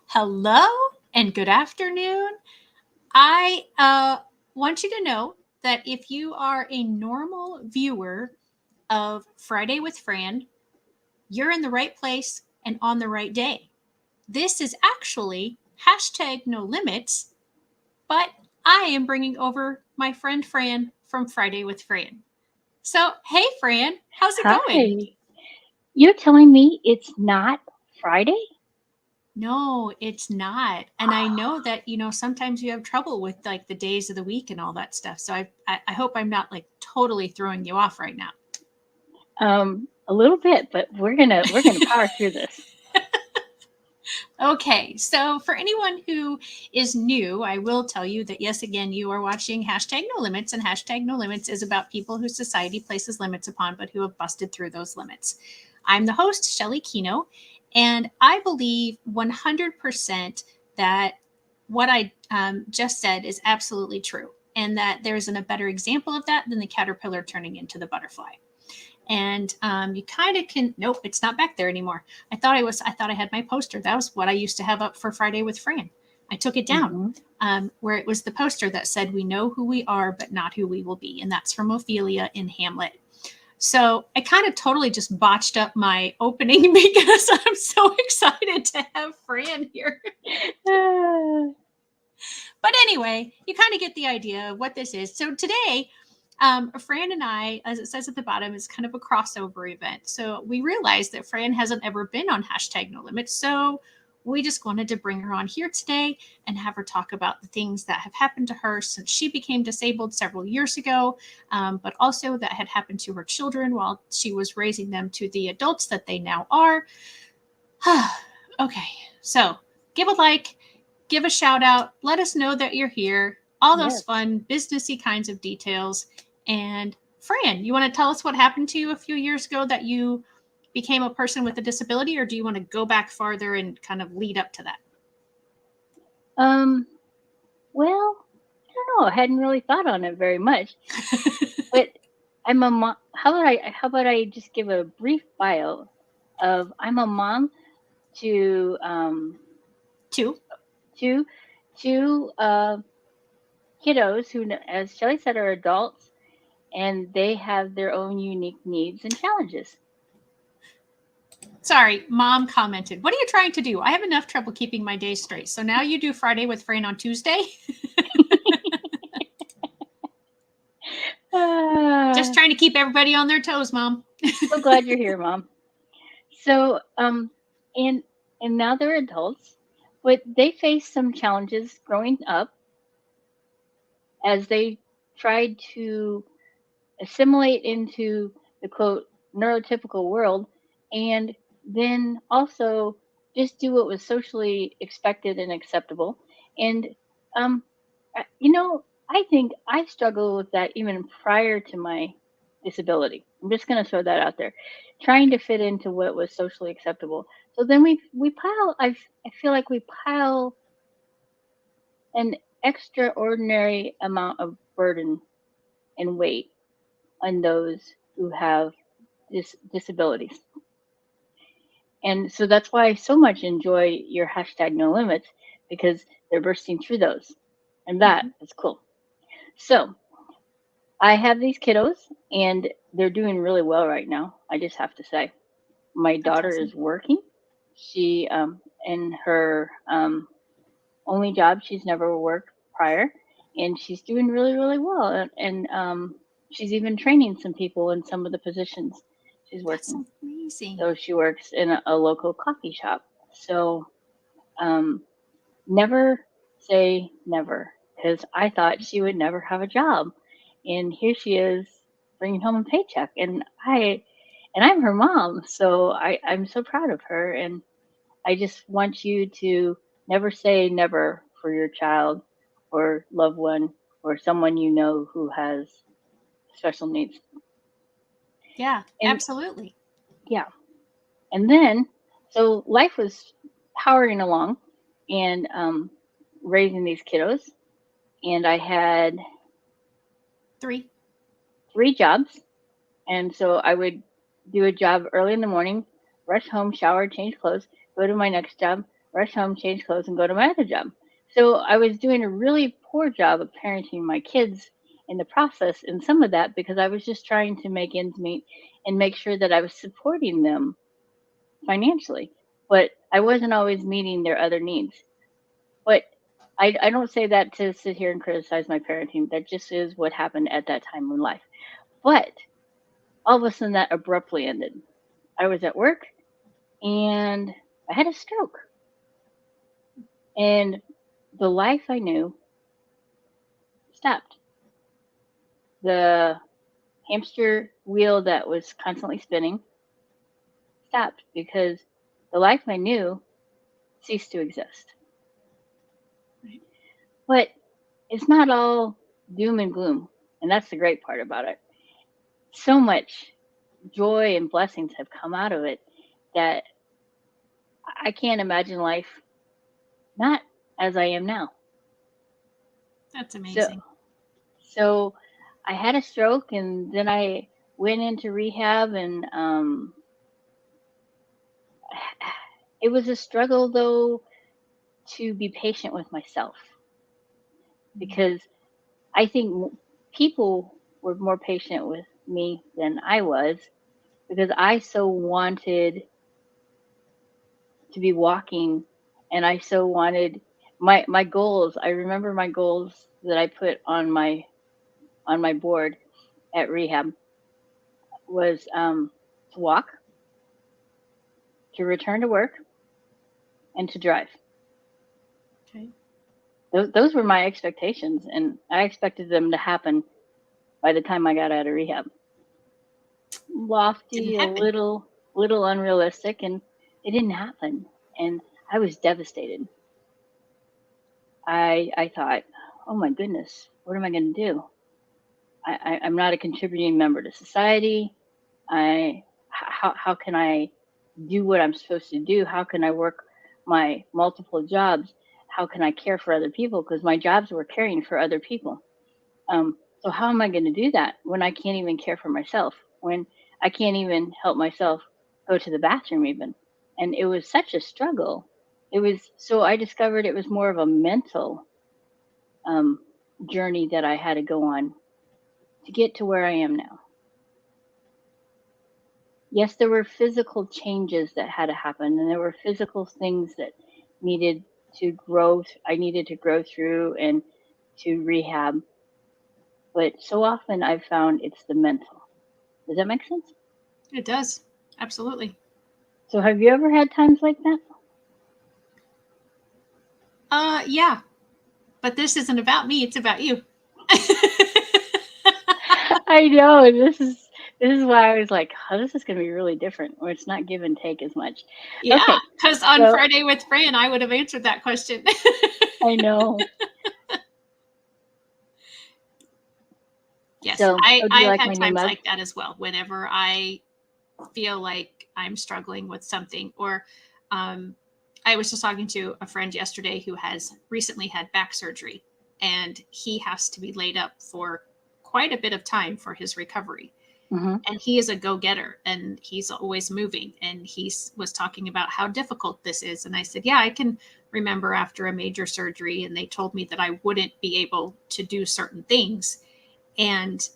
Hello and good afternoon. I want you to know that if you are a normal viewer of Friday with Fran, you're in the right place and on the right day. This is actually hashtag no limits, but I am bringing over my friend Fran from Friday with Fran. So, hey, Fran, how's it going? Hi. You're telling me it's not Friday? No, it's not. And I know that, sometimes you have trouble with like the days of the week and all that stuff. So I hope I'm not like totally throwing you off right now. A little bit, but we're gonna power through this. Okay, so for anyone who is new, I will tell you that yes, again, you are watching hashtag no limits, and hashtag no limits is about people who society places limits upon, but who have busted through those limits. I'm the host, Shelley Kino, and I believe 100% that what I just said is absolutely true, and that there isn't a better example of that than the caterpillar turning into the butterfly. And you kind of can. Nope, it's not back there anymore. I thought I had my poster. That was what I used to have up for Friday with Fran. I took it down, Hmm. where it was the poster that said, "We know who we are, but not who we will be," and that's from Ophelia in Hamlet. So I kind of totally just botched up my opening because I'm so excited to have Fran here. Ah, But anyway, you kind of get the idea of what this is. So today, Fran and I, as it says at the bottom, is kind of a crossover event. So we realized that Fran hasn't ever been on hashtag no limits. So we just wanted to bring her on here today and have her talk about the things that have happened to her since she became disabled several years ago, but also that had happened to her children while she was raising them to the adults that they now are. Okay, so give a like, give a shout out, let us know that you're here, all those yes. fun businessy kinds of details. And Fran, you want to tell us what happened to you a few years ago that you became a person with a disability, or do you want to go back farther and kind of lead up to that? Um, well, I don't know. I hadn't really thought on it very much, but I'm a mom. How about I just give a brief bio of I'm a mom to Two. two two kiddos who, as Shelley said, are adults and they have their own unique needs and challenges. Sorry, mom commented. What are you trying to do? I have enough trouble keeping my days straight. So now you do Friday with Fran on Tuesday? Just Ah, trying to keep everybody on their toes, mom. so glad you're here, Mom. So, and and now they're adults, but they face some challenges growing up as they tried to assimilate into the quote neurotypical world, and then also just do what was socially expected and acceptable. And um, I think I struggled with that even prior to my disability. I'm just going to throw that out there, trying to fit into what was socially acceptable. So then we pile. I feel like we pile an extraordinary amount of burden and weight on those who have disabilities. And so that's why I so much enjoy your hashtag no limits, because they're bursting through those. And that Mhm. is cool. So I have these kiddos and they're doing really well right now. I just have to say, my That's daughter awesome. is working. She, in her only job, she's never worked prior, and she's doing really, really well. And she's even training some people in some of the positions she's That's working. amazing. So she works in a local coffee shop. So um, never say never, because I thought she would never have a job, and here she is bringing home a paycheck, and I'm her mom, so I'm so proud of her, and I just want you to never say never for your child or loved one or someone you know who has special needs. Yeah, And absolutely. yeah, and then so life was powering along, and raising these kiddos, and I had Three. 3 jobs. And so I would do a job early in the morning, rush home, shower, change clothes, go to my next job, rush home, change clothes, and go to my other job. So I was doing a really poor job of parenting my kids in the process, and some of that because I was just trying to make ends meet and make sure that I was supporting them financially, but I wasn't always meeting their other needs. But I don't say that to sit here and criticize my parenting. That just is what happened at that time in life. But all of a sudden, that abruptly ended. I was at work and I had a stroke. And the life I knew stopped. The hamster wheel that was constantly spinning stopped because the life I knew ceased to exist. Right. But it's not all doom and gloom. And that's the great part about it. So much joy and blessings have come out of it that I can't imagine life not as I am now. That's So, amazing. so I had a stroke and then I went into rehab and it was a struggle though to be patient with myself because I think people were more patient with me than I was because I so wanted to be walking and I so wanted my goals. I remember my goals that I put on my board at rehab was to walk, to return to work, and to drive. Okay. Those were my expectations, and I expected them to happen by the time I got out of rehab. Lofty, Didn't a happen. little unrealistic, and it didn't happen. And I was devastated. I thought, oh my goodness, what am I going to do? I'm not a contributing member to society. How can I do what I'm supposed to do? How can I work my multiple jobs? How can I care for other people? Because my jobs were caring for other people. So how am I going to do that when I can't even care for myself? When I can't even help myself go to the bathroom even? And it was such a struggle. So I discovered it was more of a mental journey that I had to go on to get to where I am now. Yes, there were physical changes that had to happen, and there were physical things that needed to grow. I needed to grow through and to rehab. But so often I've found it's the mental. Does that make sense? It does. Absolutely. So have you ever had times like that? Yeah. But this isn't about me, it's about you. I know. This is why I was like, oh, this is going to be really different, where it's not give and take as much. Yeah, Okay, because on so Friday with Fran, I would have answered that question. I know. Yes, So, oh, do you I've like had my new times mug? like that as well. Whenever I feel like I'm struggling with something, or I was just talking to a friend yesterday who has recently had back surgery, and he has to be laid up for quite a bit of time for his recovery. Mm-hmm. And he is a go-getter and he's always moving, and he was talking about how difficult this is. And I said, yeah, I can remember after a major surgery and they told me that I wouldn't be able to do certain things. And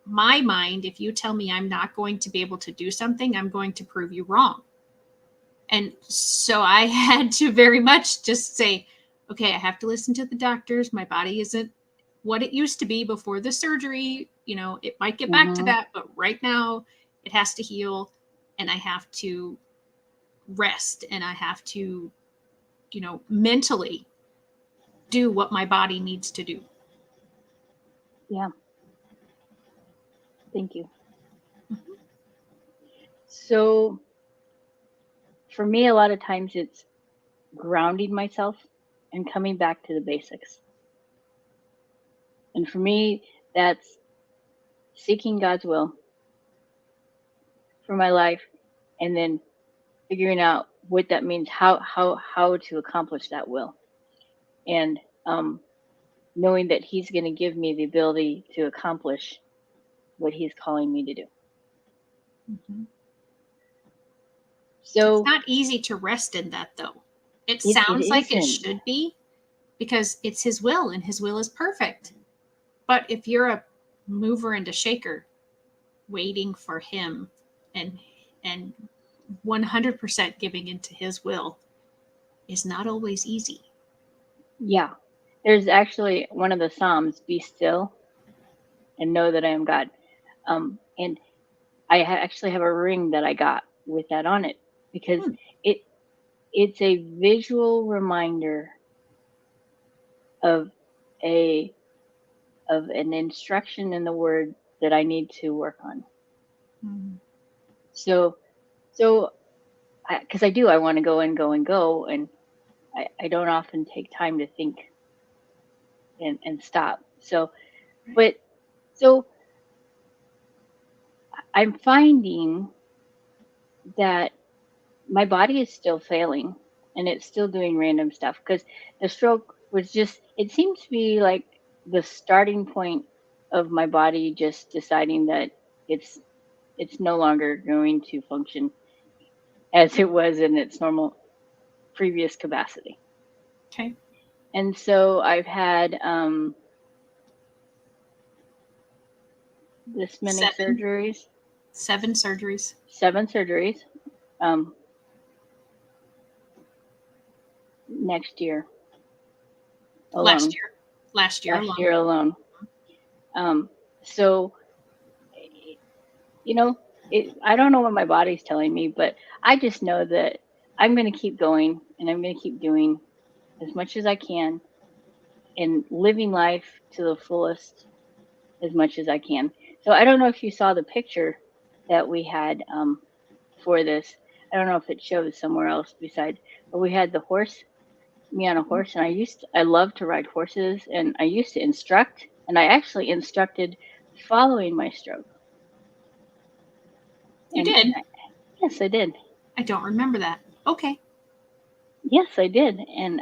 my mind, if you tell me I'm not going to be able to do something, I'm going to prove you wrong. And so I had to very much just say, okay, I have to listen to the doctors. My body isn't what it used to be before the surgery. You know, it might get back to Mm-hmm. that, but right now it has to heal, and I have to rest, and I have to, mentally do what my body needs to do. Yeah. Thank you. Mhm. So for me, a lot of times it's grounding myself and coming back to the basics. And for me, that's seeking God's will for my life and then figuring out what that means, how to accomplish that will. And knowing that he's going to give me the ability to accomplish what he's calling me to do. Mhm. It's So not easy to rest in that, though. It It sounds like it isn't. should be because it's his will and his will is perfect. But if you're a mover and a shaker, waiting for him and 100% giving into his will is not always easy. Yeah. There's actually one of the Psalms, be still and know that I am God. And I actually have a ring that I got with that on it because Hmm. it's a visual reminder of a of an instruction in the word that I need to work on. Mm. So because I want to go and go and go, and I don't often take time to think and stop. But so I'm finding that my body is still failing and it's still doing random stuff because the stroke was just, it seems to be like the starting point of my body just deciding that it's no longer going to function as it was in its normal previous capacity. Okay. And so I've had this many surgeries. 7 surgeries. 7 surgeries next year alone. Last year alone. Last year alone. So, you know, I don't know what my body's telling me, but I just know that I'm going to keep going and I'm going to keep doing as much as I can and living life to the fullest as much as I can. So I don't know if you saw the picture that we had for this. I don't know if it shows somewhere else beside, but we had the horse, me on a horse, and I love to ride horses, and I used to instruct, and I actually instructed following my stroke. You And did? yes, I did. I don't remember that. Okay. Yes, I did. And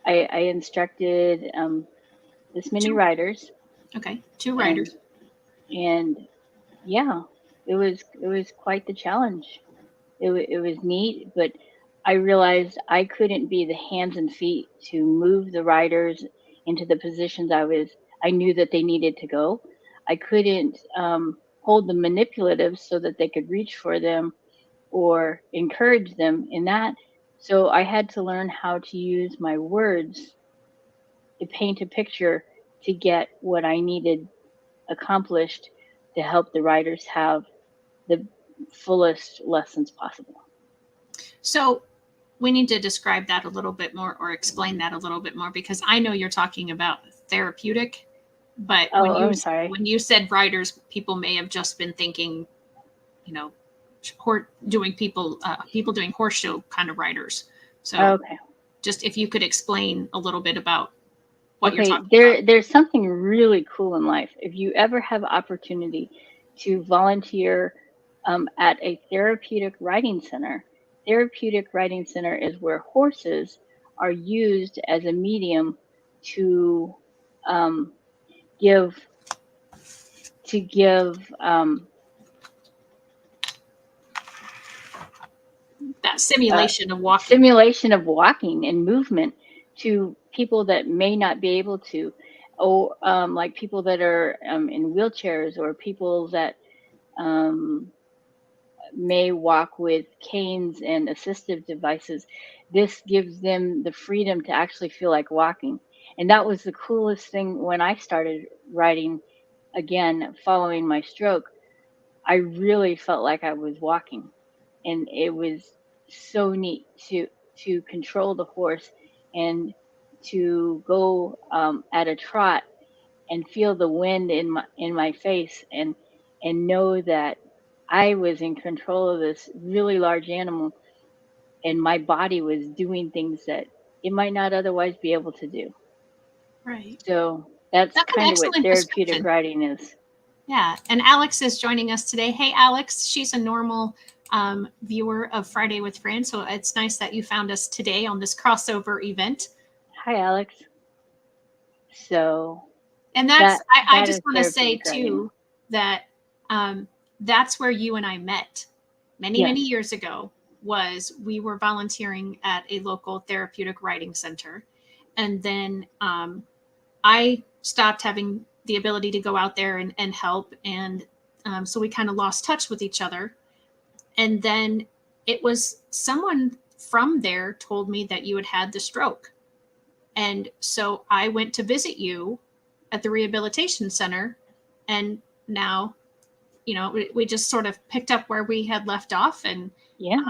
I instructed this many 2. riders. Okay. 2 And riders. and yeah, it was quite the challenge. It was neat, but I realized I couldn't be the hands and feet to move the riders into the positions I knew that they needed to go. I couldn't hold the manipulatives so that they could reach for them or encourage them in that. So I had to learn how to use my words to paint a picture to get what I needed accomplished to help the riders have the fullest lessons possible. So we need to describe that a little bit more or explain that a little bit more because I know you're talking about therapeutic, but I'm sorry. when you said riders, people may have just been thinking, you know, people doing horseshoe kind of riders. So Okay. just if you could explain a little bit about what you're Okay, talking about. there's something really cool in life. If you ever have opportunity to volunteer at a therapeutic riding center is where horses are used as a medium to give That simulation of walking and movement to people that may not be able to, or like people that are in wheelchairs or people that may walk with canes and assistive devices. This gives them the freedom to actually feel like walking. And that was the coolest thing when I started riding again following my stroke. I really felt like I was walking, and it was so neat to control the horse and to go at a trot and feel the wind in my face and know that I was in control of this really large animal and my body was doing things that it might not otherwise be able to do. Right. So that's That's an kind of what excellent therapeutic description. riding is. Yeah. And Alex is joining us today. Hey, Alex, she's a normal viewer of Friday with Fran. So it's nice that you found us today on this crossover event. Hi, Alex. So And I that just is want to say therapeutic riding. too that that's where you and I met many, Yes. many years ago was we were volunteering at a local therapeutic riding center. And then I stopped having the ability to go out there and help. And so we kind of lost touch with each other. And then it was someone from there told me that you had the stroke. And so I went to visit you at the rehabilitation center. And now, we just sort of picked up where we had left off, and Yeah.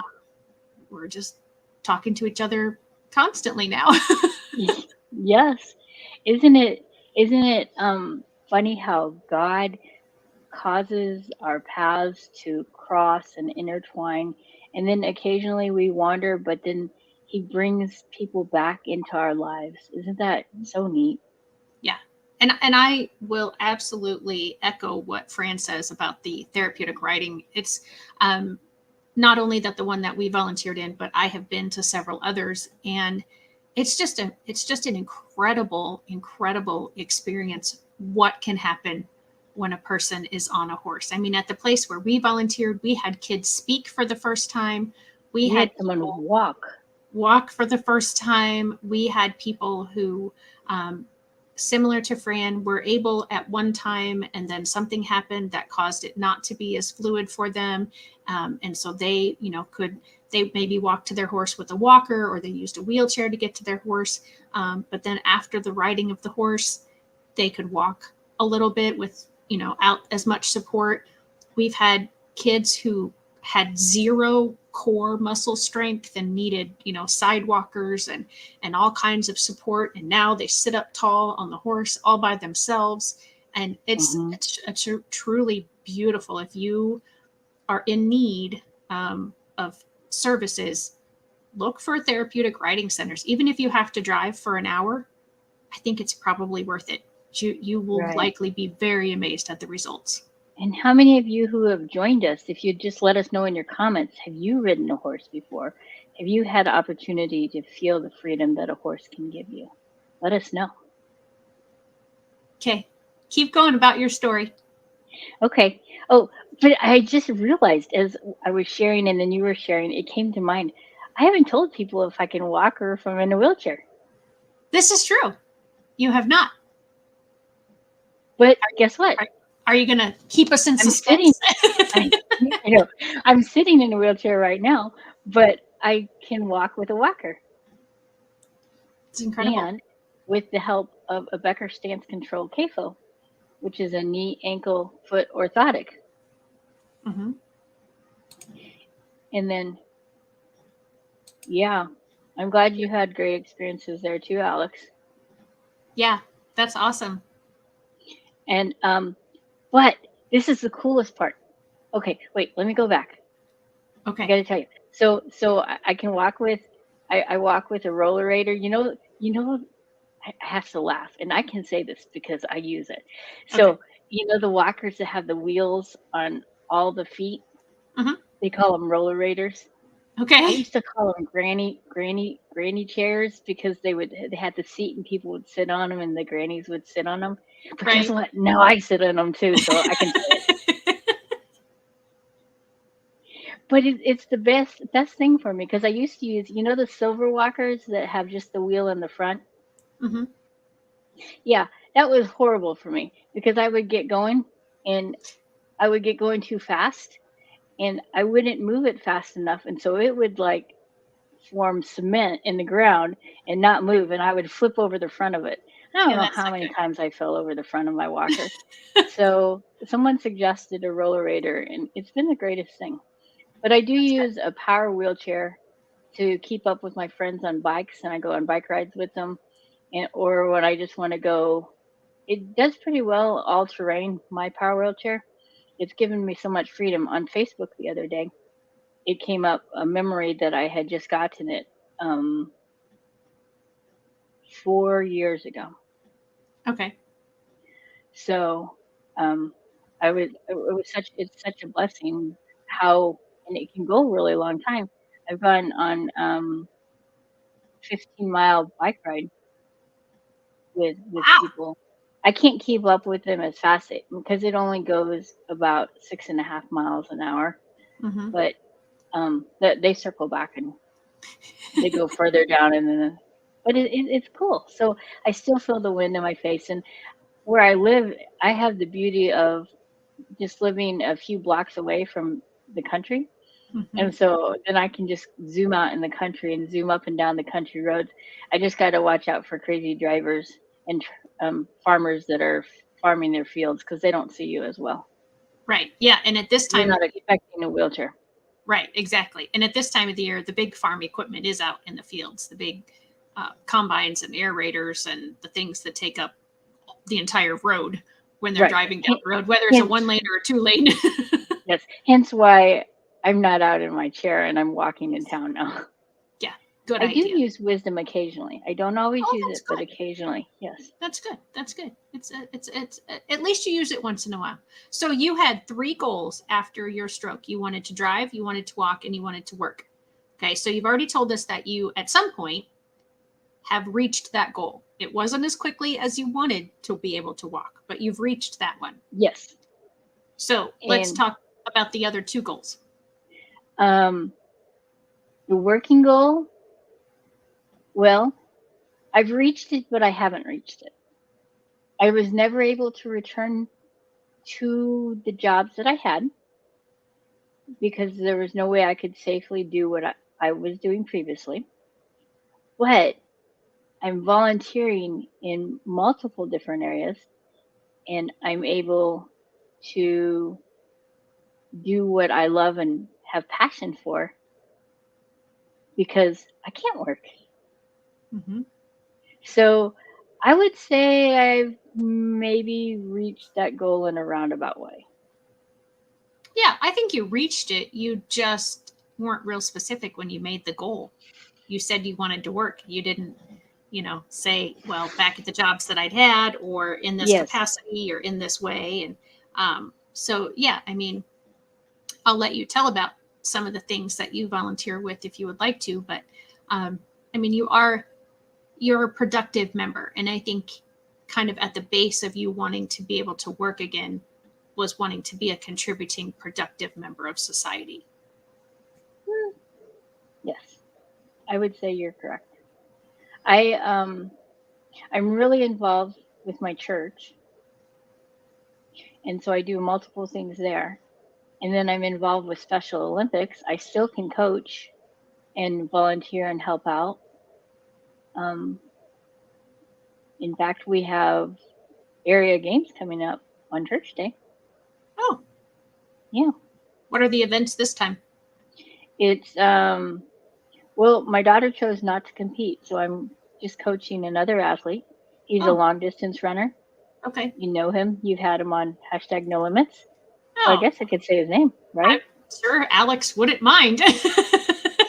we're just talking to each other constantly now. Yes. Isn't it funny how God causes our paths to cross and intertwine, and then occasionally we wander, but then he brings people back into our lives. Isn't that so neat? Yeah. And I will absolutely echo what Fran says about the therapeutic riding. It's not only that the one that we volunteered in, but I have been to several others, and it's just an incredible experience what can happen when a person is on a horse. I mean, at the place where we volunteered, we had kids speak for the first time. We had someone walk for the first time. We had people who, similar to Fran, were able at one time, and then something happened that caused it not to be as fluid for them. And so they, they maybe walk to their horse with a walker, or they used a wheelchair to get to their horse. But then after the riding of the horse, they could walk a little bit with, out as much support. We've had kids who had zero core muscle strength and needed, side walkers and all kinds of support. And now they sit up tall on the horse all by themselves. And it's truly beautiful. If you are in need of services, look for therapeutic riding centers. Even if you have to drive for an hour, I think it's probably worth it. You will likely be very amazed at the results. And how many of you who have joined us, if you'd just let us know in your comments, have you ridden a horse before? Have you had the opportunity to feel the freedom that a horse can give you? Let us know. Okay. Keep going about your story. Okay. Oh, but I just realized as I was sharing and then you were sharing, it came to mind. I haven't told people if I can walk or if I'm in a wheelchair. This is true. You have not. But guess what? Are you going to keep us in suspense? I'm sitting in a wheelchair right now, but I can walk with a walker. It's incredible. And with the help of a Becker stance control CAFO, which is a knee, ankle, foot orthotic. Mm-hmm. And then, yeah, I'm glad you had great experiences there too, Alex. Yeah, that's awesome. And but this is the coolest part. Okay, wait, let me go back. Okay. I got to tell you. So I can walk with, I walk with a rollerator. I have to laugh, and I can say this because I use it. So the walkers that have the wheels on all the feet, they call them rollerators. Okay. I used to call them granny chairs because they had the seat and people would sit on them and the grannies would sit on them. But guess what? Now I sit on them too, so I can say it. But it's the best thing for me because I used to use, the silver walkers that have just the wheel in the front. Mm-hmm. Yeah, that was horrible for me because I would get going and I would get going too fast and I wouldn't move it fast enough. And so it would like form cement in the ground and not move. And I would flip over the front of it. I don't know how many times I fell over the front of my walker. So someone suggested a rollerator and it's been the greatest thing. But I do use a power wheelchair to keep up with my friends on bikes, and I go on bike rides with them. Or when I just want to go, it does pretty well all terrain, my power wheelchair. It's given me so much freedom. On Facebook the other day, it came up a memory that I had just gotten it 4 years ago. Okay. So it's such a blessing and it can go a really long time. I've gone on 15-mile bike ride with people. I can't keep up with them as fast because it only goes about 6.5 miles an hour. Mm-hmm. But that they circle back and they go further down, and then, but it's cool. So I still feel the wind in my face, and where I live, I have the beauty of just living a few blocks away from the country. Mhm. And so then I can just zoom out in the country and zoom up and down the country roads. I just got to watch out for crazy drivers and farmers that are farming their fields, because they don't see you as well. Right. Yeah. And at this You're time, not expecting a wheelchair. right, exactly. And at this time of the year, the big farm equipment is out in the fields, the big combines and aerators and the things that take up the entire road when they're Right. driving down the road, whether it's a 1 lane or a 2 lane. Yes. Hence why I'm not out in my chair and I'm walking in town now. Yeah. Good I idea. do use wisdom occasionally. I don't always use that's it, but good. occasionally, yes. That's good. That's good. It's at least you use it once in a while. So you had 3 goals after your stroke. You wanted to drive, you wanted to walk, and you wanted to work. Okay. So you've already told us that you, at some point, have reached that goal. It wasn't as quickly as you wanted to be able to walk, but you've reached that one. Yes. So let's And talk about the other 2 goals. the working goal, well, I've reached it, but I haven't reached it. I was never able to return to the jobs that I had because there was no way I could safely do what I was doing previously. But I'm volunteering in multiple different areas, and I'm able to do what I love and have passion for because I can't work. Mm-hmm. So I would say I've maybe reached that goal in a roundabout way. Yeah, I think you reached it. You just weren't real specific when you made the goal. You said you wanted to work. You didn't, say, well, back at the jobs that I'd had, or in this Yes. capacity, or in this way. And so, yeah, I mean, I'll let you tell about some of the things that you volunteer with if you would like to. But I mean, you're a productive member. And I think kind of at the base of you wanting to be able to work again was wanting to be a contributing, productive member of society. Yes. I would say you're correct. I'm really involved with my church. And so I do multiple things there. And then I'm involved with Special Olympics. I still can coach and volunteer and help out. In fact, we have area games coming up on Church Day. Oh, yeah. What are the events this time? It's well, my daughter chose not to compete, so I'm just coaching another athlete. He's a long distance runner. Okay. You know him. You've had him on #NoLimits. So I guess I could say his name, right? I'm sure Alex wouldn't mind.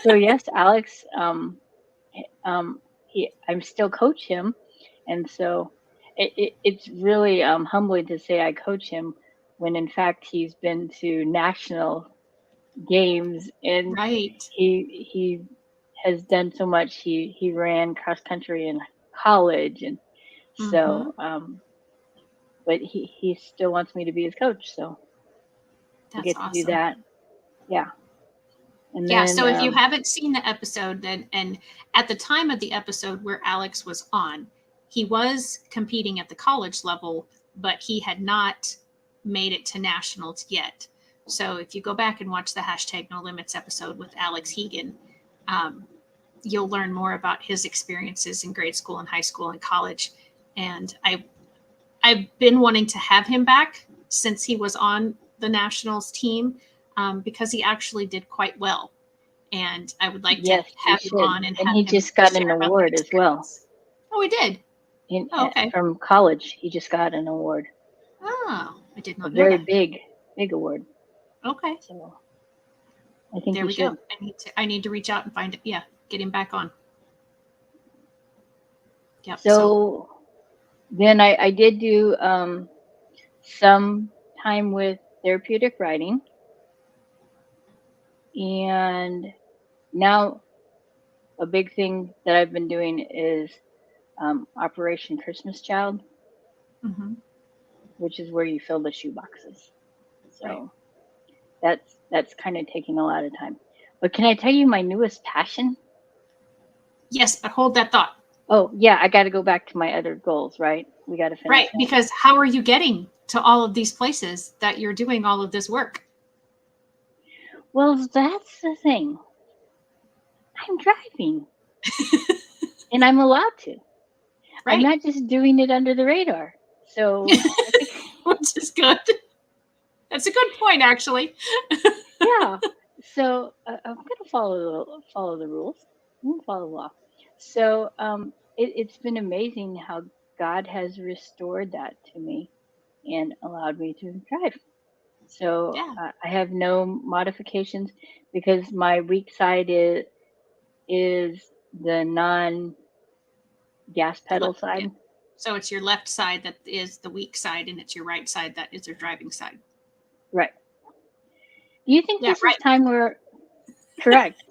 So yes, Alex. I'm still coach him, and so it's really humbling to say I coach him when in fact he's been to national games and right. he has done so much. He ran cross country in college, and so but he still wants me to be his coach, so I get to do that. Yeah. And yeah, then, so if you haven't seen the episode, then, and at the time of the episode where Alex was on, he was competing at the college level, but he had not made it to nationals yet. So if you go back and watch the #NoLimits episode with Alex Hegan, you'll learn more about his experiences in grade school and high school and college. And I've been wanting to have him back since he was on the nationals team, because he actually did quite well. And I would like to have him on and have he him just got an share about award that as well. Oh, he did? Okay. From college, he just got an award. Oh, I did not A know very that. big award. Okay. So I think there we should. Go. I need to reach out and find it. Yeah, get him back on. Yep. So then I did do some time with therapeutic writing, and now a big thing that I've been doing is Operation Christmas Child, which is where you fill the shoe boxes. So that's kind of taking a lot of time. But can I tell you my newest passion? Yes, but hold that thought. Oh, yeah, I got to go back to my other goals, right? We got to finish. Right, because how are you getting to all of these places that you're doing all of this work? Well, that's the thing. I'm driving. And I'm allowed to. Right. I'm not just doing it under the radar. So, which is good. That's a good point, actually. yeah. So I'm gonna follow the rules. I'm gonna follow the law. So it's been amazing how God has restored that to me and allowed me to drive. So Yeah. I have no modifications because my weak side is the non gas pedal side. So it's your left side that is the weak side, and it's your right side that is your driving side. Right. Do you think this right. is time where correct?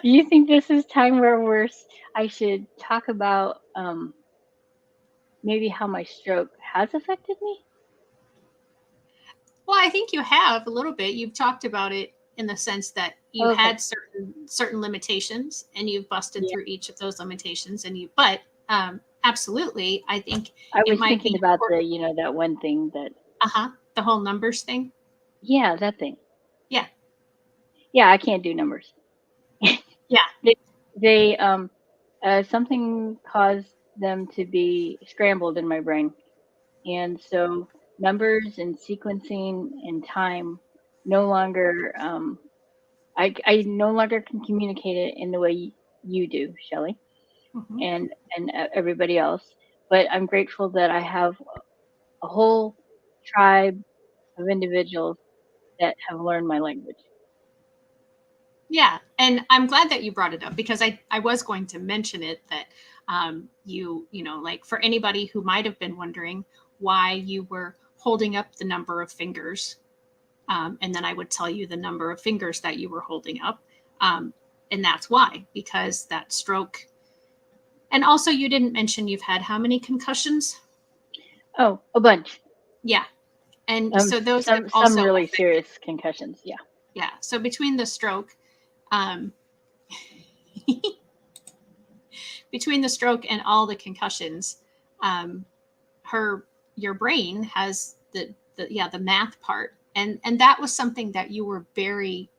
Do you think this is time where I should talk about maybe how my stroke has affected me? Well, I think you have a little bit. You've talked about it in the sense that you Okay. had certain limitations, and you've busted through each of those limitations. But absolutely, I think I was might thinking be about that one thing that. The whole numbers thing. Yeah, that thing. Yeah. Yeah, I can't do numbers. Yeah. They something caused them to be scrambled in my brain, and so numbers and sequencing and time no longer I no longer can communicate it in the way you do, Shelley, Mhm. and everybody else. But I'm grateful that I have a whole tribe of individuals that have learned my language. Yeah, and I'm glad that you brought it up because I was going to mention it that like for anybody who might have been wondering why you were holding up the number of fingers, and then I would tell you the number of fingers that you were holding up, and that's why, because that stroke. And also, you didn't mention you've had how many concussions? Oh, a bunch. Yeah, and so those have some also really serious concussions. Yeah. Yeah. So between the stroke, um, between the stroke and all the concussions, um, your brain has the math part, and that was something that you were very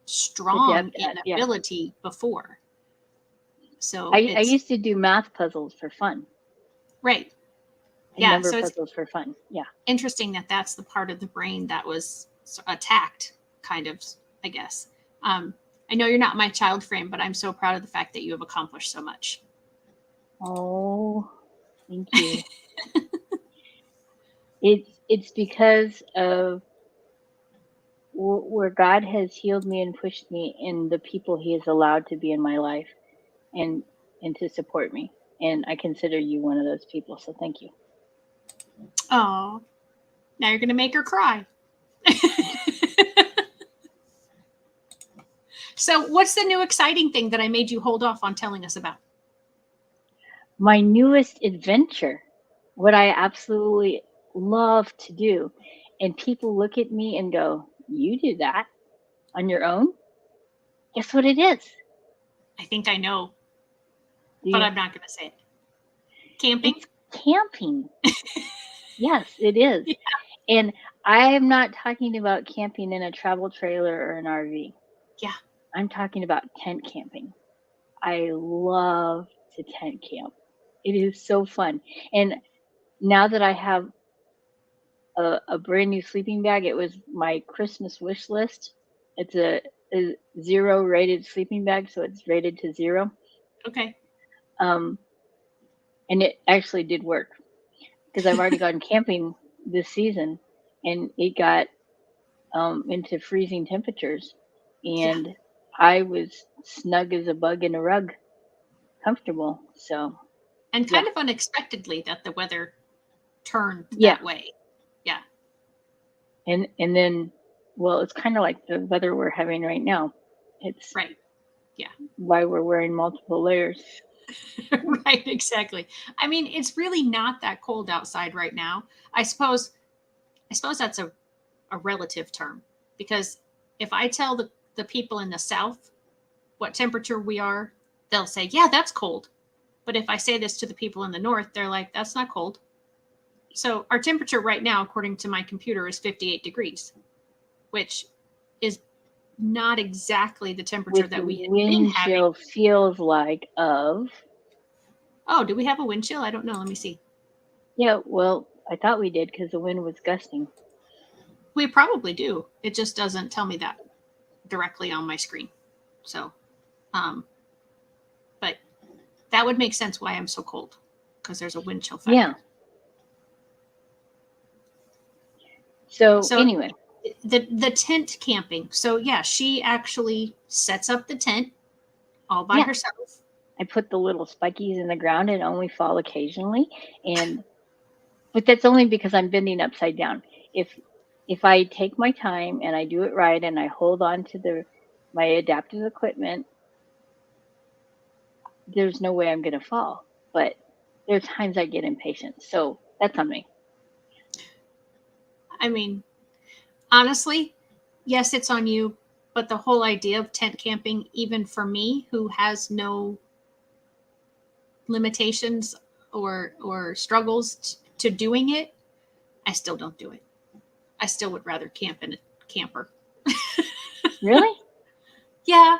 strong in ability before. So I used to do math puzzles for fun. Right. And number puzzles for fun. Yeah. Interesting that that's the part of the brain that was attacked, kind of, I guess. I know you're not my child, Fran, but I'm so proud of the fact that you have accomplished so much. Oh, thank you. It's because of where God has healed me and pushed me and the people he has allowed to be in my life and to support me. And I consider you one of those people. So thank you. Oh, now you're going to make her cry. So what's the new exciting thing that I made you hold off on telling us about? My newest adventure, what I absolutely love to do. And people look at me and go, you do that on your own? Guess what it is? I think I know, but I'm not going to say it. Camping? It's camping. Yes, it is. Yeah. And I am not talking about camping in a travel trailer or an RV. Yeah. I'm talking about tent camping. I love to tent camp. It is so fun. And now that I have a brand new sleeping bag, it was my Christmas wish list. It's a 0 rated sleeping bag, so it's rated to 0. Okay. And it actually did work because I've already gone camping this season, and it got into freezing temperatures, and I was snug as a bug in a rug, comfortable. So, and kind of unexpectedly that the weather turned that way. Yeah. And then, well, it's kind of like the weather we're having right now. It's right. Yeah. Why we're wearing multiple layers. Right, exactly. I mean, it's really not that cold outside right now. I suppose that's a relative term, because if I tell the people in the South what temperature we are, they'll say, yeah, that's cold. But if I say this to the people in the North, they're like, that's not cold. So our temperature right now, according to my computer, is 58 degrees, which is not exactly the temperature With that the we had been wind having. chill feels like of. Oh, do we have a wind chill? I don't know. Let me see. Yeah, well, I thought we did because the wind was gusting. We probably do. It just doesn't tell me that directly on my screen. So, but that would make sense why I'm so cold, because there's a wind chill factor. Yeah. So anyway, the tent camping. So yeah, she actually sets up the tent all by herself. I put the little spikies in the ground and only fall occasionally, but that's only because I'm bending upside down. If I take my time and I do it right and I hold on to my adaptive equipment, there's no way I'm going to fall. But there's times I get impatient, so that's on me. I mean, honestly, yes, it's on you, but the whole idea of tent camping, even for me, who has no limitations or struggles to doing it, I still don't do it. I still would rather camp in a camper. Really? Yeah.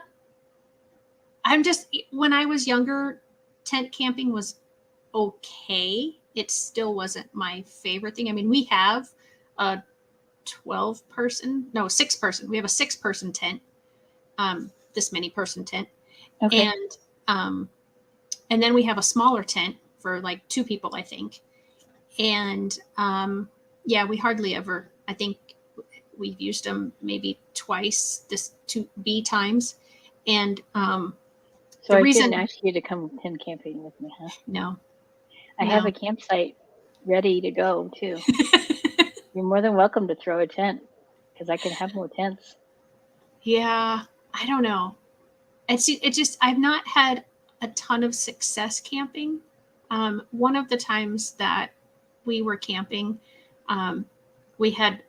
When I was younger, tent camping was okay. It still wasn't my favorite thing. I mean, we have a 6 person. We have a 6 person tent. This many person tent. Okay. And then we have a smaller tent for like 2 people, I think. And yeah, we hardly ever, I think we've used them maybe twice, this 2 times. And so I shouldn't ask you to come tent camping with me, huh? No. I have a campsite ready to go too. You're more than welcome to throw a tent because I can have more tents. Yeah, I don't know. It just, I've not had a ton of success camping. One of the times that we were camping, we had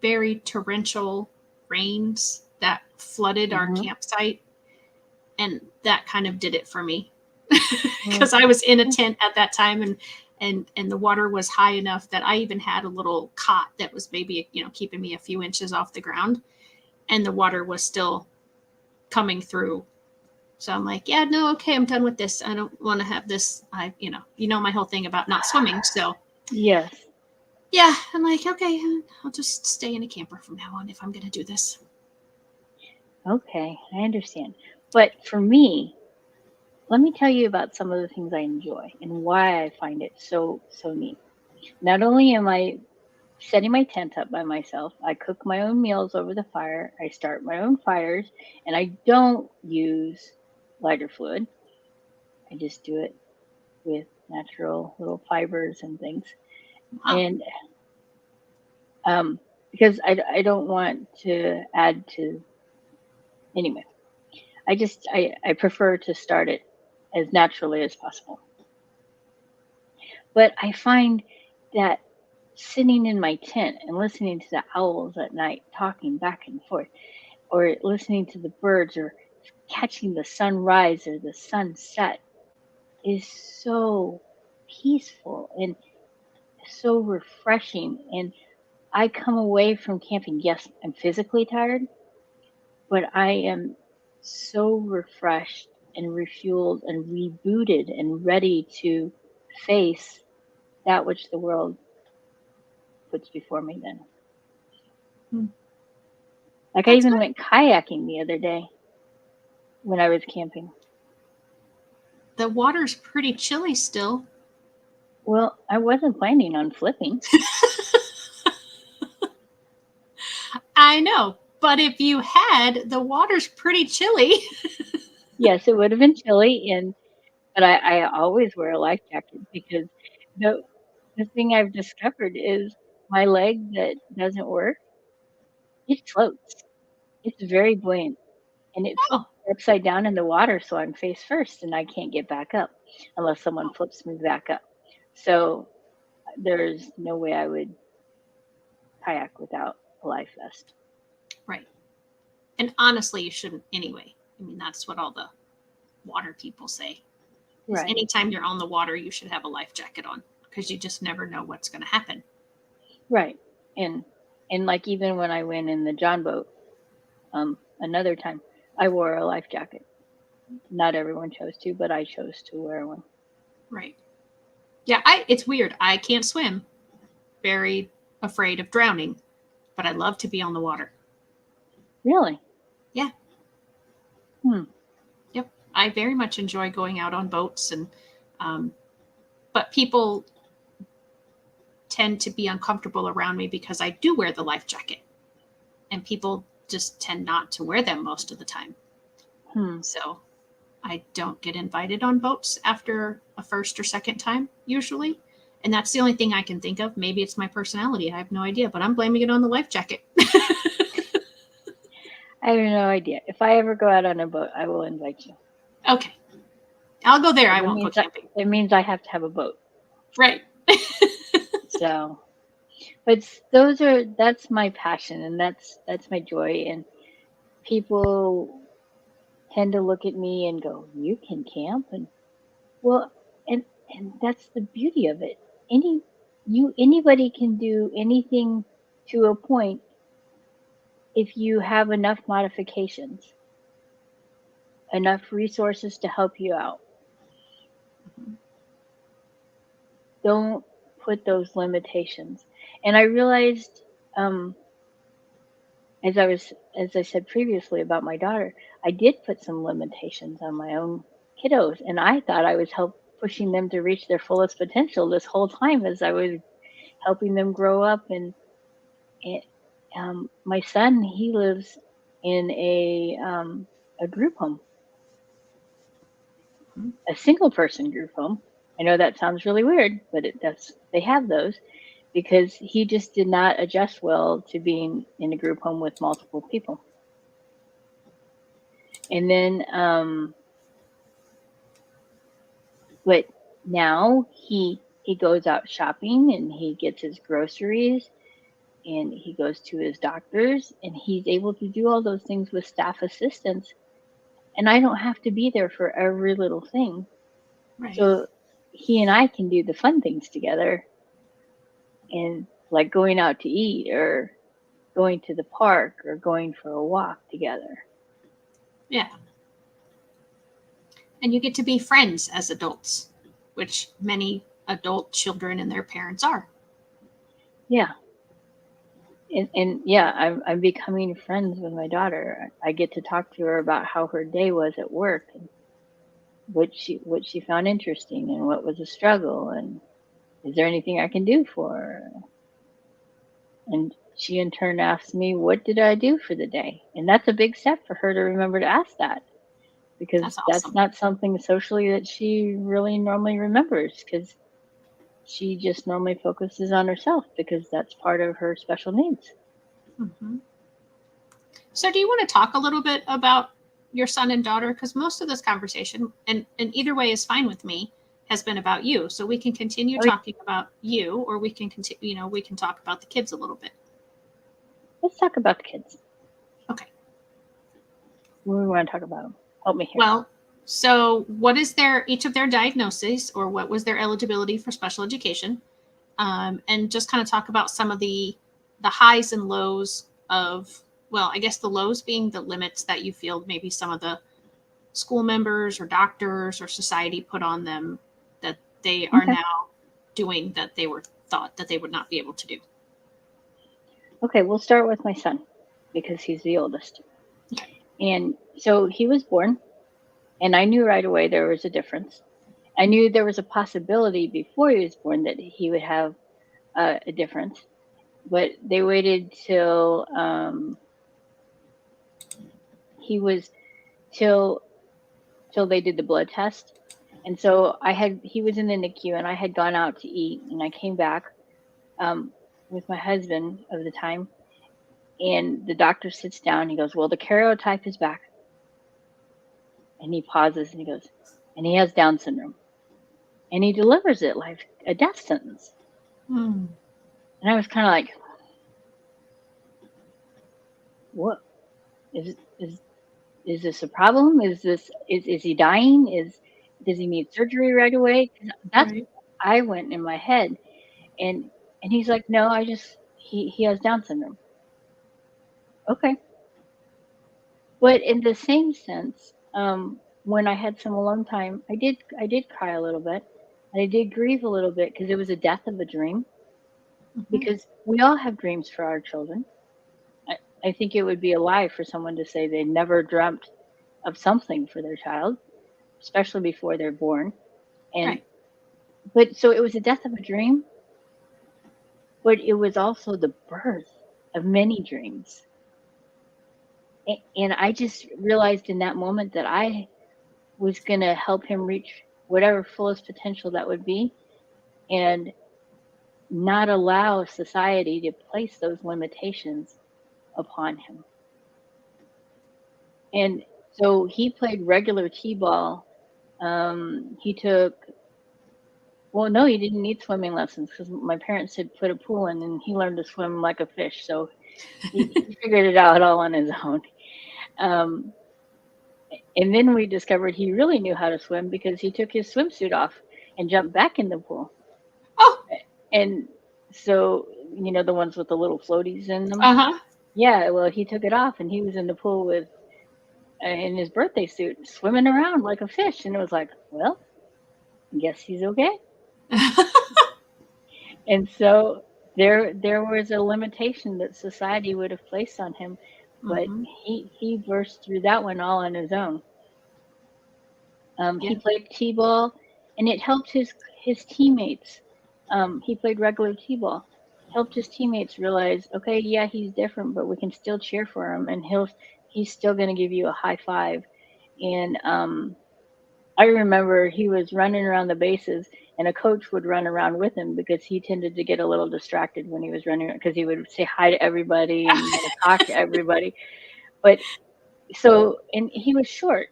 very torrential rains that flooded our campsite, and that kind of did it for me because I was in a tent at that time, and the water was high enough that I even had a little cot that was maybe, keeping me a few inches off the ground, and the water was still coming through. So I'm like, yeah, no, okay, I'm done with this. I don't want to have this. My whole thing about not swimming. So yes. Yeah, I'm like, okay, I'll just stay in a camper from now on if I'm going to do this. Okay, I understand. But for me, let me tell you about some of the things I enjoy and why I find it so neat. Not only am I setting my tent up by myself, I cook my own meals over the fire, I start my own fires, and I don't use lighter fluid. I just do it with natural little fibers and things. Wow. And because I don't want to add to, anyway, I prefer to start it as naturally as possible. But I find that sitting in my tent and listening to the owls at night talking back and forth, or listening to the birds, or catching the sunrise or the sunset is so peaceful and so refreshing. And I come away from camping, yes, I'm physically tired, but I am so refreshed and refueled and rebooted and ready to face that which the world puts before me then. Like, I even went kayaking the other day when I was camping. The water's pretty chilly still. Well, I wasn't planning on flipping. I know, but if you had, the water's pretty chilly. Yes, it would have been chilly, but I always wear a life jacket because the thing I've discovered is my leg that doesn't work, it floats. It's very buoyant, and it flips upside down in the water, so I'm face first, and I can't get back up unless someone flips me back up. So there's no way I would kayak without a life vest. Right. And honestly, you shouldn't anyway. I mean, that's what all the water people say. Right. Anytime you're on the water, you should have a life jacket on because you just never know what's going to happen. Right. And like even when I went in the John boat, another time, I wore a life jacket. Not everyone chose to, but I chose to wear one. Right. Yeah, it's weird. I can't swim. Very afraid of drowning, but I love to be on the water. Really? Yeah. Yep. I very much enjoy going out on boats, and but people tend to be uncomfortable around me because I do wear the life jacket, and people just tend not to wear them most of the time. So I don't get invited on boats after a first or second time usually. And that's the only thing I can think of. Maybe it's my personality. I have no idea, but I'm blaming it on the life jacket. I have no idea. If I ever go out on a boat, I will invite you. Okay. I'll go there. I won't go camping. It means I have to have a boat. Right. So, but that's my passion, and that's my joy. And people tend to look at me and go, "You can camp?" And well, and that's the beauty of it. Anybody can do anything to a point if you have enough modifications, enough resources to help you out. Don't put those limitations. And I realized, as I said previously about my daughter, I did put some limitations on my own kiddos, and I thought I was pushing them to reach their fullest potential this whole time as I was helping them grow up. And my son, he lives in a group home, a single person group home. I know that sounds really weird, but they have those because he just did not adjust well to being in a group home with multiple people. And then, but now he goes out shopping and he gets his groceries and he goes to his doctors and he's able to do all those things with staff assistance. And I don't have to be there for every little thing. Right. So he and I can do the fun things together, and like going out to eat or going to the park or going for a walk together. Yeah. And you get to be friends as adults, which many adult children and their parents are. Yeah. And yeah, I'm becoming friends with my daughter. I get to talk to her about how her day was at work and what she found interesting and what was a struggle and is there anything I can do for her? And she in turn asks me, what did I do for the day? And that's a big step for her to remember to ask that, because That's awesome. That's not something socially that she really normally remembers, because she just normally focuses on herself because that's part of her special needs. Mm-hmm. So do you want to talk a little bit about your son and daughter? Because most of this conversation, and either way is fine with me, has been about you. So we can continue talking about you, or we can continue, we can talk about the kids a little bit. Let's talk about the kids. Okay. What do we want to talk about them? Help me here. Well, so what is each of their diagnoses, or what was their eligibility for special education? And just kind of talk about some of the highs and lows of, well, I guess the lows being the limits that you feel maybe some of the school members or doctors or society put on them that they are now doing that they were thought that they would not be able to do. Okay, we'll start with my son because he's the oldest. Okay. And so he was born, and I knew right away there was a difference. I knew there was a possibility before he was born that he would have a difference, but they waited till till they did the blood test. And so he was in the NICU, and I had gone out to eat, and I came back with my husband of the time, and the doctor sits down. He goes, well, the karyotype is back. And he pauses and he goes, and he has Down syndrome. And he delivers it like a death sentence. And I was kind of like, what? is this a problem? Is he dying? Does he need surgery right away? 'Cause that's Right. what I went in my head, and he's like, no, he has Down syndrome. Okay, but in the same sense, when I had some alone time, I did cry a little bit, and I did grieve a little bit because it was a death of a dream. Mhm. Because we all have dreams for our children. I, I think it would be a lie for someone to say they never dreamt of something for their child, especially before they're born. And Right. but so it was the death of a dream, but it was also the birth of many dreams. And I just realized in that moment that I was going to help him reach whatever fullest potential that would be, and not allow society to place those limitations upon him. And so he played regular t-ball. He took Well, no, he didn't need swimming lessons because my parents had put a pool in, and he learned to swim like a fish. So he figured it out all on his own. Um, and then we discovered he really knew how to swim because he took his swimsuit off and jumped back in the pool. Oh. And so, the ones with the little floaties in them. Uh-huh. Yeah, well, he took it off and he was in the pool with in his birthday suit, swimming around like a fish. And it was like, well, I guess he's okay. And so there was a limitation that society would have placed on him, but Mhm. he burst through that one all on his own. Yeah. He played t-ball, and it helped his teammates. He played regular t-ball, helped his teammates realize, okay, yeah, he's different, but we can still cheer for him, and he's still going to give you a high five. And I remember he was running around the bases, and a coach would run around with him because he tended to get a little distracted when he was running because he would say hi to everybody and want to talk to everybody. But and he was short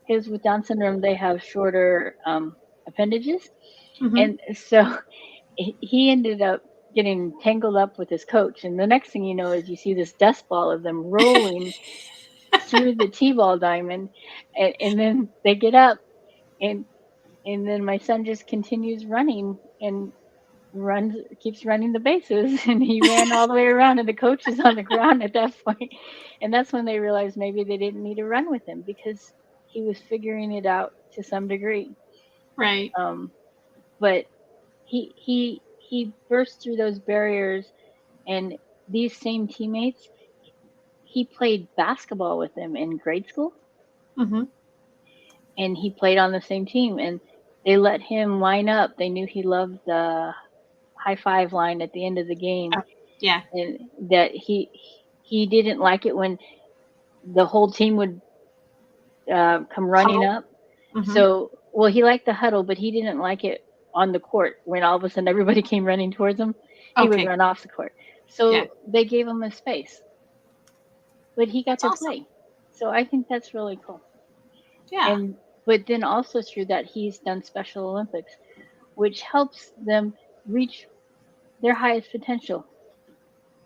because with Down syndrome they have shorter appendages, Mhm. and so he ended up getting tangled up with his coach. And the next thing you know is you see this dust ball of them rolling through the t-ball diamond, and then they get up and And then my son just continues running and keeps running the bases. And he ran all the way around, and the coach is on the ground at that point. And that's when they realized maybe they didn't need to run with him because he was figuring it out to some degree. Right. Um, but he burst through those barriers, and these same teammates, he played basketball with them in grade school, Mhm. and he played on the same team, and they let him line up. They knew he loved the high five line at the end of the game, Oh, yeah. and that he didn't like it when the whole team would come running Huddle. up. Mhm. So, well, he liked the huddle, but he didn't like it on the court when all of a sudden everybody came running towards him. He would Okay. run off the court. Yeah. So they gave him a space, but he got That's to awesome. play. So I think that's really cool. Yeah. And but then also through that, he's done Special Olympics, which helps them reach their highest potential.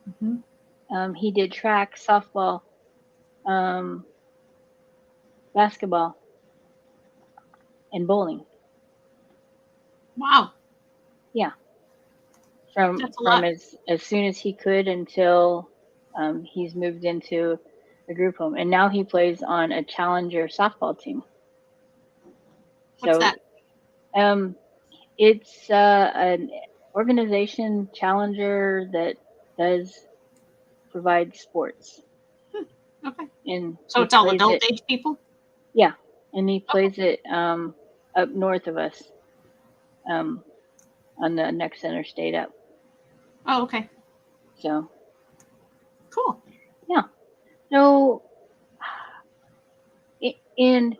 Mhm. He did track, softball, um, basketball, and bowling. Wow. Yeah, from That's a from lot. as soon as he could until he's moved into a group home, and now he plays on a challenger softball team. What's So that? um, it's an organization challenger that does provide sports, Hmm. Okay. and So he it's all plays adult it. age people? Yeah, and he Okay. plays it up north of us, um, on the next interstate up. Oh, okay. So Cool. yeah, so and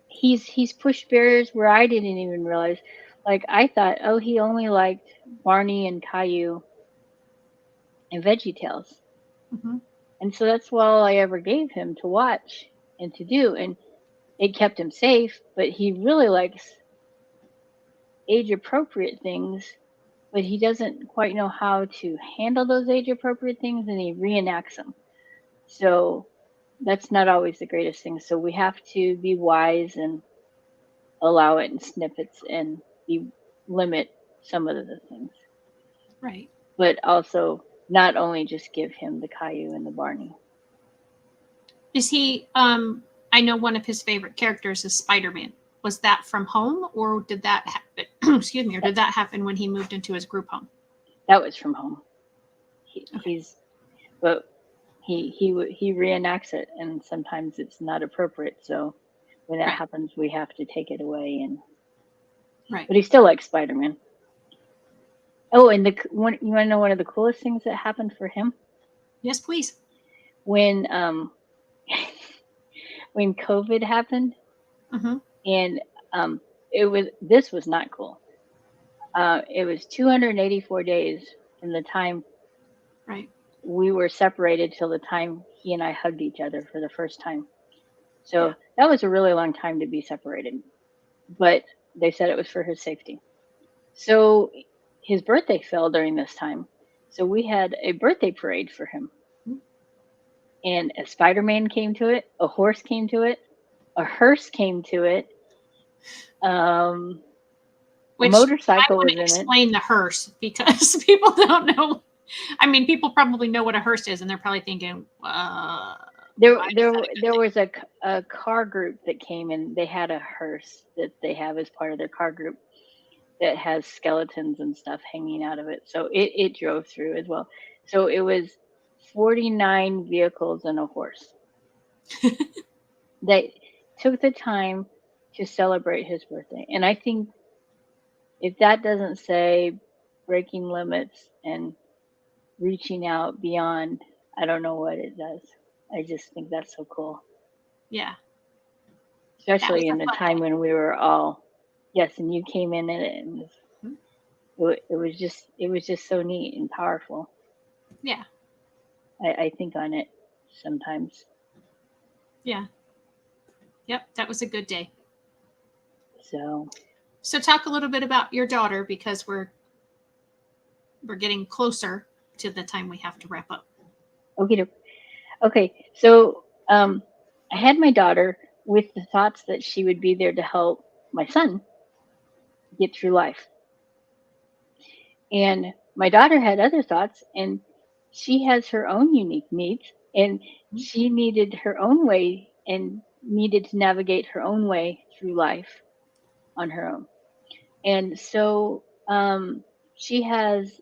he's pushed barriers where I didn't even realize. Like I thought, oh, he only liked Barney and Caillou and Veggie Tales, Mhm. and so that's all I ever gave him to watch and to do, and it kept him safe. But he really likes age appropriate things, but he doesn't quite know how to handle those age appropriate things, and he reenacts them. So that's not always the greatest thing. So we have to be wise and allow it in snippets and limit some of the things. Right. But also not only just give him the Caillou and the Barney. Is he I know one of his favorite characters is Spider-Man. Was that from home, or did that happen excuse me, or did that happen when he moved into his group home? That was from home. Okay. But he reenacts it, and sometimes it's not appropriate. So when that Right. happens, we have to take it away. And Right. but he still likes Spider-Man. Oh, and you want to know one of the coolest things that happened for him? Yes, please. When when COVID happened, Mm-hmm. and this was not cool. It was 284 days from the time Right. we were separated till the time he and I hugged each other for the first time. So Yeah. that was a really long time to be separated, but they said it was for his safety. So his birthday fell during this time. So we had a birthday parade for him. And a Spider-Man came to it, a horse came to it, a hearse came to it, a Which motorcycle I want was to in it. explain the hearse, because people don't know. I mean, people probably know what a hearse is, and they're probably thinking, There why is that a good thing? was a car group that came in. They had a hearse that they have as part of their car group that has skeletons and stuff hanging out of it. So it drove through as well. So it was 49 vehicles and a horse. They took the time to celebrate his birthday. And I think if that doesn't say breaking limits and reaching out beyond, I don't know what it does. I just think that's so cool. Yeah. Especially in a the fun time day. when we were all, yes, and you came in it, and Mhm. it was just so neat and powerful. Yeah. I think on it sometimes. Yeah. Yep. That was a good day. So talk a little bit about your daughter, because we're getting closer to the time we have to wrap up. okay. So I had my daughter with the thoughts that she would be there to help my son get through life. And my daughter had other thoughts, and she has her own unique needs, and she needed her own way and needed to navigate her own way through life on her own. And so she has,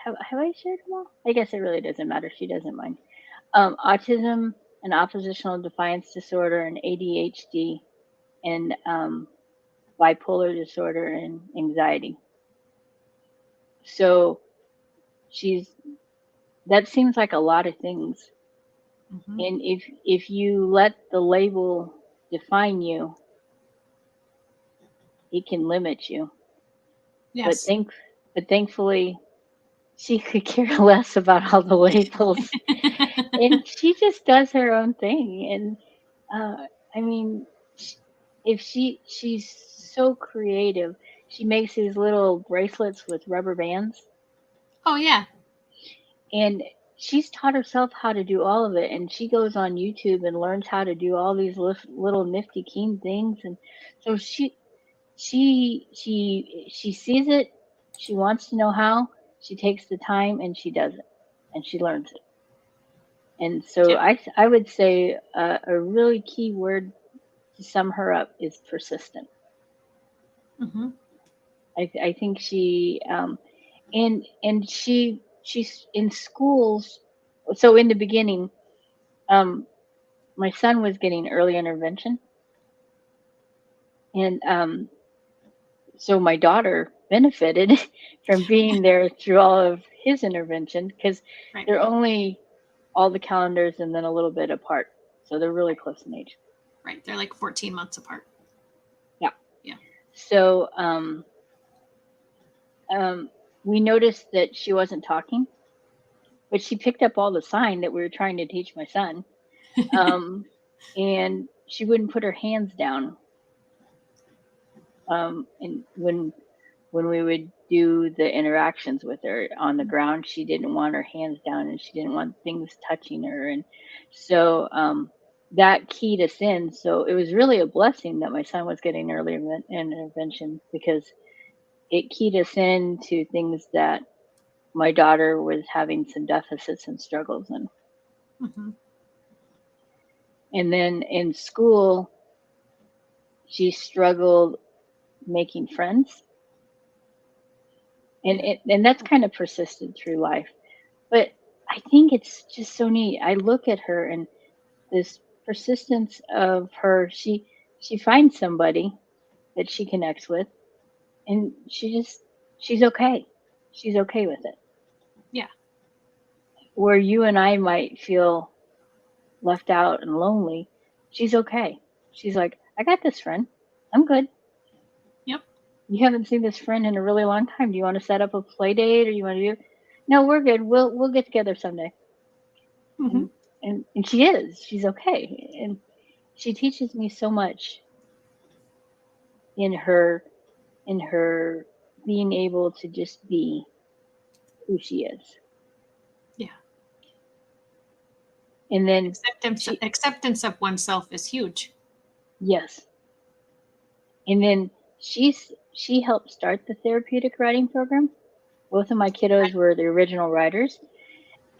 have I shared them all? I guess it really doesn't matter. She doesn't mind. Autism and oppositional defiance disorder and ADHD and bipolar disorder and anxiety. So that seems like a lot of things. Mm-hmm. And if you let the label define you, it can limit you. Yes. But thankfully, she could care less about all the labels, and she just does her own thing. And I mean, if she's so creative, she makes these little bracelets with rubber bands, Oh, yeah. and she's taught herself how to do all of it. And she goes on YouTube and learns how to do all these little nifty keen things. And so she sees it, she wants to know how, she takes the time, and she does it, and she learns it. And so Yep. I would say a really key word to sum her up is persistent. Mm-hmm. I think she and she's in schools. So in the beginning, my son was getting early intervention, and so my daughter benefited from being there through all of his intervention, because Right. they're only all the calendars and then a little bit apart, so they're really close in age. Right. They're like 14 months apart. Yeah. Yeah. So we noticed that she wasn't talking, but she picked up all the sign that we were trying to teach my son, and she wouldn't put her hands down. And when when we would do the interactions with her on the ground, she didn't want her hands down and she didn't want things touching her. And so that keyed us in. So it was really a blessing that my son was getting early intervention, because it keyed us in to things that my daughter was having some deficits and struggles in. Mm-hmm. And then in school, she struggled making friends. And that's kind of persisted through life. But I think it's just so neat. I look at her and this persistence of her, she finds somebody that she connects with, and she's okay. She's okay with it. Yeah. Where you and I might feel left out and lonely, she's okay. She's like, I got this friend. I'm good. Yep. You haven't seen this friend in a really long time. Do you want to set up a play date, or you want to do? No, we're good. We'll get together someday. Mm-hmm. And she's okay. And she teaches me so much in her being able to just be who she is. Yeah. And then acceptance of oneself is huge. Yes. And then she helped start the therapeutic writing program. Both of my kiddos were the original writers,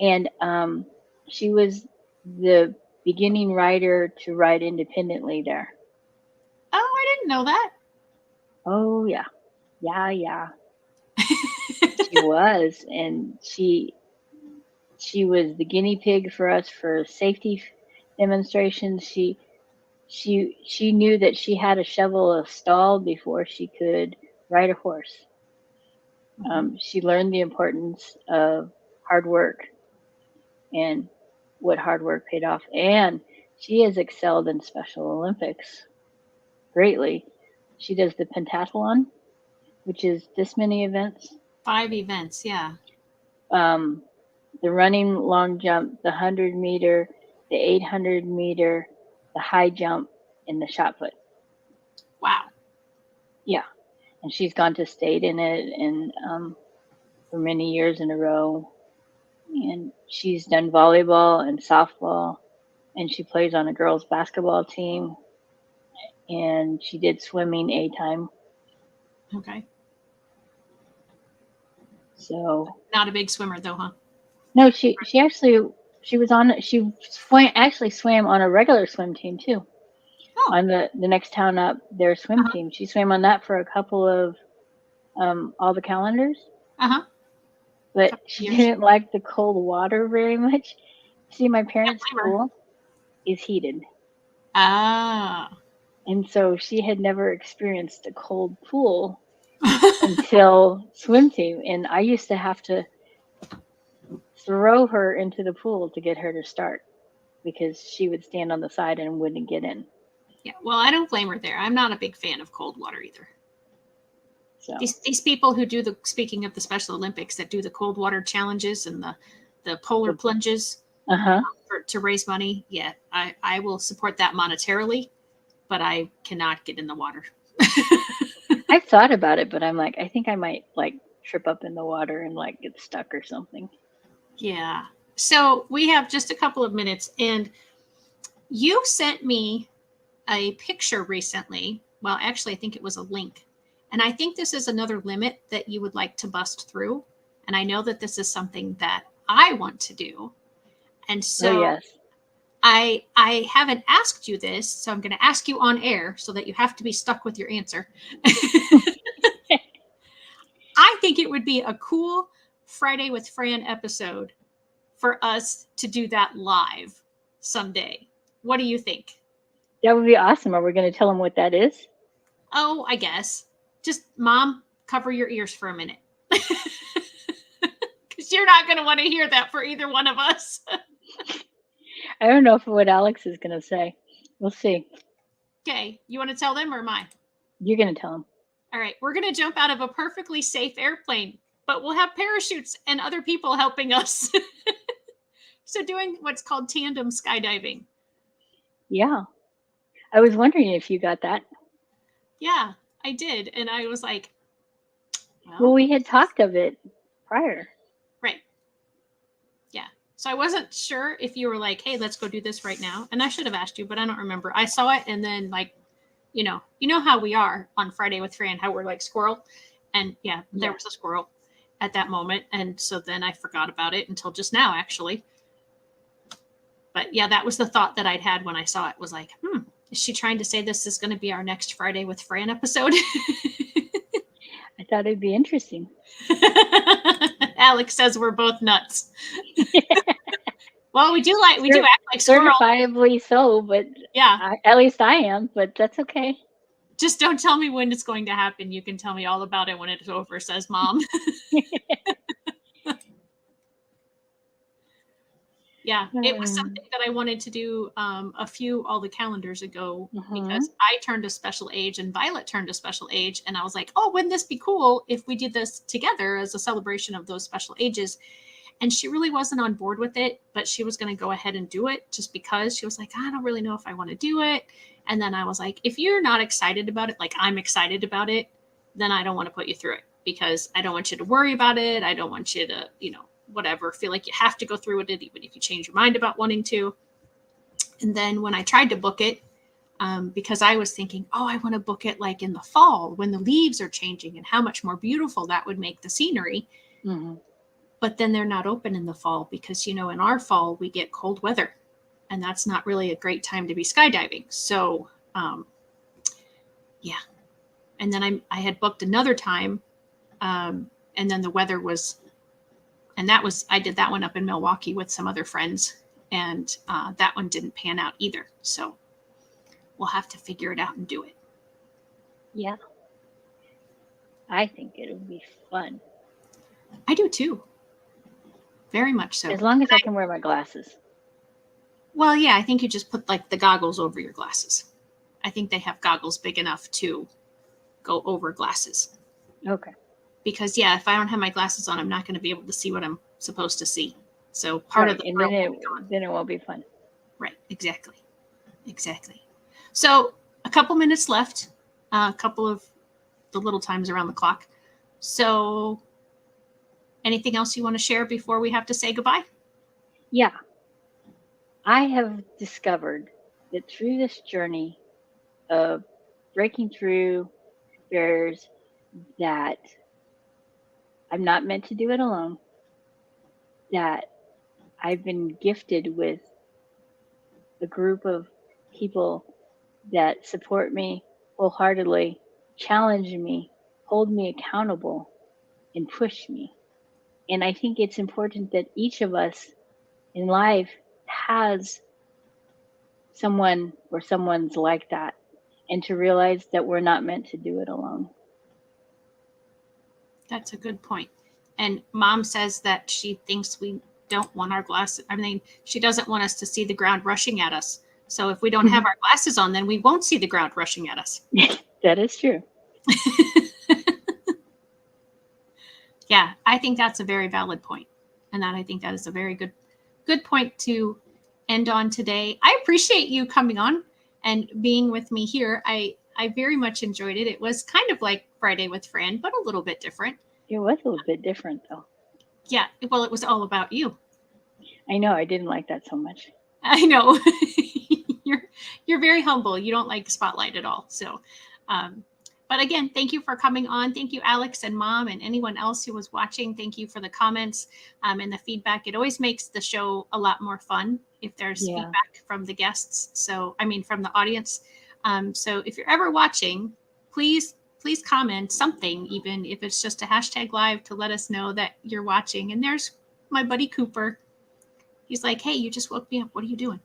and she was the beginning writer to write independently there. Oh, I didn't know that. Oh yeah. She was, and she was the guinea pig for us for safety demonstrations. She knew that she had to shovel a stall before she could ride a horse. She learned the importance of hard work and what hard work paid off. And she has excelled in Special Olympics greatly. She does the pentathlon, which is this many events. 5 events, yeah. The running, long jump, the 100-meter, the 800-meter, the high jump, and the shot put. Wow. Yeah. And she's gone to state in it, and for many years in a row. And she's done volleyball and softball, and she plays on a girls basketball team, and she did swimming a time. Okay. So not a big swimmer though, huh? No, she swam on a regular swim team too. Oh. On the next town up, their swim team. She swam on that for a couple of all the calendars. But she didn't like the cold water very much. See, my parents' pool is heated. Ah. And so she had never experienced a cold pool until swim team. And I used to have to throw her into the pool to get her to start, because she would stand on the side and wouldn't get in. Yeah, well, I don't blame her there. I'm not a big fan of cold water either. So these people who do speaking of the Special Olympics, that do the cold water challenges and the polar plunges to raise money, yeah, I will support that monetarily, but I cannot get in the water. I've thought about it, but I'm like, I think I might trip up in the water and get stuck or something. Yeah. So we have just a couple of minutes, and you sent me a picture recently. Well, actually, I think it was a link. And I think this is another limit that you would like to bust through. And I know that this is something that I want to do. And so yes. I haven't asked you this, so I'm going to ask you on air so that you have to be stuck with your answer. I think it would be a cool Friday with Fran episode for us to do that live someday. What do you think? That would be awesome. Are we going to tell them what that is? Oh, I guess. Just, Mom, cover your ears for a minute. Because you're not going to want to hear that for either one of us. I don't know what Alex is going to say. We'll see. Okay. You want to tell them or am I? You're going to tell them. All right. We're going to jump out of a perfectly safe airplane, but we'll have parachutes and other people helping us. So doing what's called tandem skydiving. Yeah. I was wondering if you got that. Yeah, I did. And I was like, Well, we had talked of it prior. Right. Yeah. So I wasn't sure if you were like, hey, let's go do this right now. And I should have asked you, but I don't remember. I saw it and then like, you know how we are on Friday with Fran, how we're like squirrel. And yeah, there was a squirrel at that moment. And so then I forgot about it until just now, actually. But yeah, that was the thought that I'd had when I saw it, was like, is she trying to say this is going to be our next Friday with Fran episode? I thought it'd be interesting. Alex says we're both nuts. Well, we do act like squirrels. Certifiably so, but yeah, at least I am, but that's okay. Just don't tell me when it's going to happen. You can tell me all about it when it's over, says Mom. Yeah, it was something that I wanted to do all the calendars ago, because I turned a special age and Violet turned a special age. And I was like, oh, wouldn't this be cool if we did this together as a celebration of those special ages? And she really wasn't on board with it, but she was going to go ahead and do it just because. She was like, I don't really know if I want to do it. And then I was like, if you're not excited about it, like I'm excited about it, then I don't want to put you through it, because I don't want you to worry about it. I don't want you to, whatever, feel like you have to go through with it, even if you change your mind about wanting to. And then when I tried to book it, because I was thinking, oh, I want to book it like in the fall when the leaves are changing, and how much more beautiful that would make the scenery. But then they're not open in the fall because, in our fall we get cold weather, and that's not really a great time to be skydiving. So, yeah. And then I had booked another time, and then the weather was, and I did that one up in Milwaukee with some other friends, and that one didn't pan out either. So we'll have to figure it out and do it. Yeah. I think it'll be fun. I do too. Very much so. As long as I can wear my glasses. Well, yeah, I think you just put like the goggles over your glasses. I think they have goggles big enough to go over glasses. Okay. Because yeah, if I don't have my glasses on, I'm not going to be able to see what I'm supposed to see. So part of the then it won't be fun. Right. Exactly. So a couple minutes left, a couple of the little times around the clock. So anything else you want to share before we have to say goodbye? Yeah. I have discovered that through this journey of breaking through barriers, that I'm not meant to do it alone, that I've been gifted with a group of people that support me wholeheartedly, challenge me, hold me accountable, and push me. And I think it's important that each of us in life has someone or someone's like that, and to realize that we're not meant to do it alone. That's a good point. And Mom says that she thinks we don't want our glasses. I mean, she doesn't want us to see the ground rushing at us. So if we don't have our glasses on, then we won't see the ground rushing at us. That is true. Yeah, I think that's a very valid point. And I think that is a very good point to end on today. I appreciate you coming on and being with me here. I very much enjoyed it. It was kind of like Friday with Fran, but a little bit different. It was a little bit different, though. Yeah, well, it was all about you. I know. I didn't like that so much. I know. You're very humble. You don't like spotlight at all. So, but again, thank you for coming on. Thank you, Alex and Mom, and anyone else who was watching. Thank you for the comments and the feedback. It always makes the show a lot more fun if there's feedback from the guests. So, from the audience. So if you're ever watching, please comment something, even if it's just a hashtag live, to let us know that you're watching. And there's my buddy Cooper. He's like, hey, you just woke me up. What are you doing?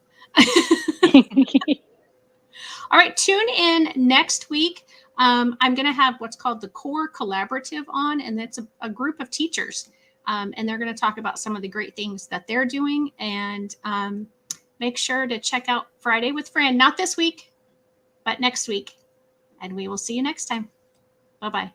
All right. Tune in next week. I'm going to have what's called the Core Collaborative on, and that's a group of teachers. And they're going to talk about some of the great things that they're doing. And make sure to check out Friday with Fran, not this week, but next week. And we will see you next time. Bye-bye.